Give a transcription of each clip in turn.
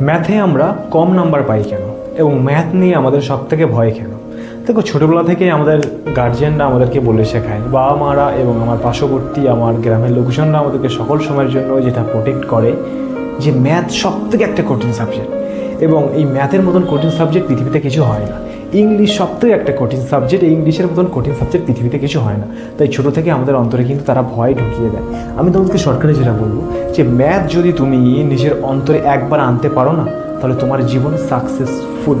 ম্যাথে আমরা কম নাম্বার পাই কেন এবং ম্যাথ নিয়ে আমাদের সব থেকে ভয় কেন? দেখো, ছোটোবেলা থেকেই আমাদের গার্জিয়ানরা আমাদেরকে বলে শেখায়, বাবা মারা এবং আমার পার্শ্ববর্তী আমার গ্রামের লোকজনরা আমাদেরকে সকল সময়ের জন্য যেটা প্রোটেক্ট করে যে ম্যাথ সব থেকে একটা কঠিন সাবজেক্ট, এবং এই ম্যাথের মতন কঠিন সাবজেক্ট পৃথিবীতে কিছু হয় না। ইংলিশ সব থেকে একটা কঠিন সাবজেক্ট, এই ইংলিশের মতন কঠিন সাবজেক্ট পৃথিবীতে কিছু হয় না। তাই ছোটো থেকে আমাদের অন্তরে কিন্তু তারা ভয় ঢুকিয়ে দেয়। আমি তোমাদেরকে শর্টকাটে যেটা বলবো যে ম্যাথ যদি তুমি নিজের অন্তরে একবার আনতে পারো না, তাহলে তোমার জীবন সাকসেসফুল।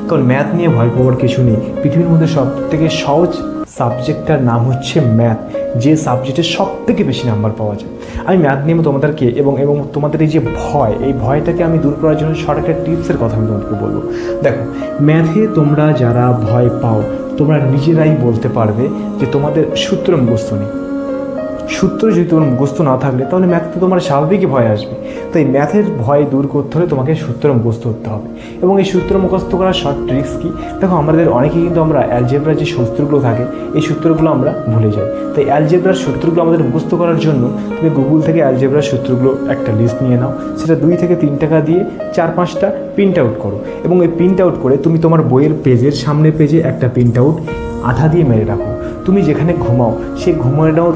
কারণ ম্যাথ নিয়ে ভয় পাওয়ার কিছু নেই। পৃথিবীর মধ্যে সব থেকে সহজ সাবজেক্টটার নাম হচ্ছে ম্যাথ, যে সাবজেক্টে সব থেকে বেশি নাম্বার পাওয়া যায়। আমি ম্যাথ নিয়ে তোমাদেরকে এবং তোমাদের এই যে ভয়, এই ভয়টাকে আমি দূর করার জন্য শর্ট একটা টিপসের কথা আমি তোমাদেরকে বলবো। দেখো, ম্যাথে তোমরা যারা ভয় পাও, তোমরা নিজেরাই বলতে পারবে যে তোমাদের সূত্র মুখস্থ নেই। সূত্র যদি তোমার মুখস্থ না থাকলে তাহলে ম্যাথে তো তোমার স্বাভাবিকই ভয় আসবে। তাই ম্যাথের ভয় দূর করতে হলে তোমাকে সূত্র মুখস্থ করতে হবে। এবং এই সূত্র মুখস্থ করার শর্ট ট্রিক্স কী? দেখো, আমাদের অনেকেই কিন্তু আমরা অ্যালজেব্রার যে সূত্রগুলো থাকে এই সূত্রগুলো আমরা ভুলে যাই। তাই অ্যালজেব্রার সূত্রগুলো আমাদের মুখস্থ করার জন্য তুমি গুগল থেকে অ্যালজেব্রার সূত্রগুলো একটা লিস্ট নিয়ে নাও, সেটা 2 থেকে 3 টাকা দিয়ে 4-5টা প্রিন্ট আউট করো, এবং এই প্রিন্ট আউট করে তুমি তোমার বইয়ের পেজের সামনে পেজে একটা প্রিন্ট আউট আঠা দিয়ে মেরে রাখো। তুমি যেখানে ঘুমাও সেই ঘুমানোর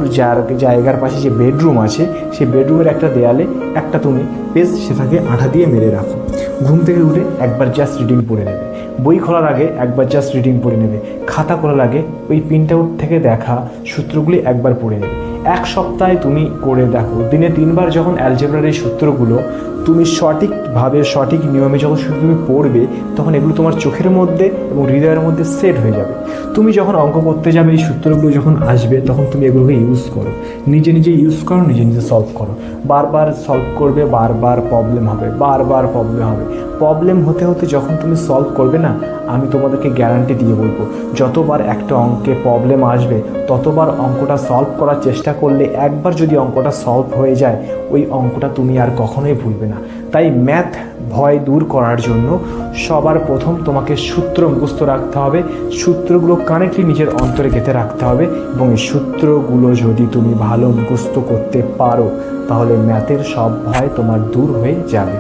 জায়গার পাশে যে বেডরুম আছে সেই বেডরুমের একটা দেয়ালে একটা তুমি পেজ সেটাকে আঠা দিয়ে মেরে রাখো। ঘুম থেকে উঠে একবার জাস্ট রিডিং পড়ে নেবে, বই খোলার আগে একবার জাস্ট রিডিং পড়ে নেবে, খাতা খোলার আগে ওই প্রিন্ট আউট থেকে দেখা সূত্রগুলি একবার পড়ে নেবে। 1 সপ্তাহে তুমি করে দেখো, দিনে 3 বার যখন অ্যালজেব্রার এই সূত্রগুলো তুমি সঠিকভাবে সঠিক নিয়মে যখন তুমি পড়বে, তখন এগুলো তোমার চোখের মধ্যে এবং হৃদয়ের মধ্যে সেট হয়ে যাবে। তুমি যখন অঙ্ক করতে যাবে, এই সূত্রগুলো যখন আসবে, তখন তুমি এগুলোকে ইউজ করো, নিজে নিজে ইউজ করো, নিজে নিজে সলভ করো। বারবার সলভ করবে, বারবার প্রবলেম হবে, বারবার প্রবলেম হবে। প্রবলেম হতে হতে যখন তুমি সলভ করবে না, আমি তোমাদেরকে গ্যারান্টি দিয়ে বলবো, যতবার একটা অঙ্কে প্রবলেম আসবে ততবার অঙ্কটা সলভ করার চেষ্টা করলে একবার যদি অঙ্কটা সলভ হয়ে যায়, ওই অঙ্কটা তুমি আর কখনোই ভুলবে না। তাই ম্যাথ ভয় দূর করার জন্য সবার প্রথম তোমাকে সূত্র মুখস্থ রাখতে হবে, সূত্রগুলো কানেক্টলি নিজের অন্তরে গেঁথে রাখতে হবে, এবং এই সূত্রগুলো যদি তুমি ভালো মুখস্থ করতে পারো, তাহলে ম্যাথের সব ভয় তোমার দূর হয়ে যাবে।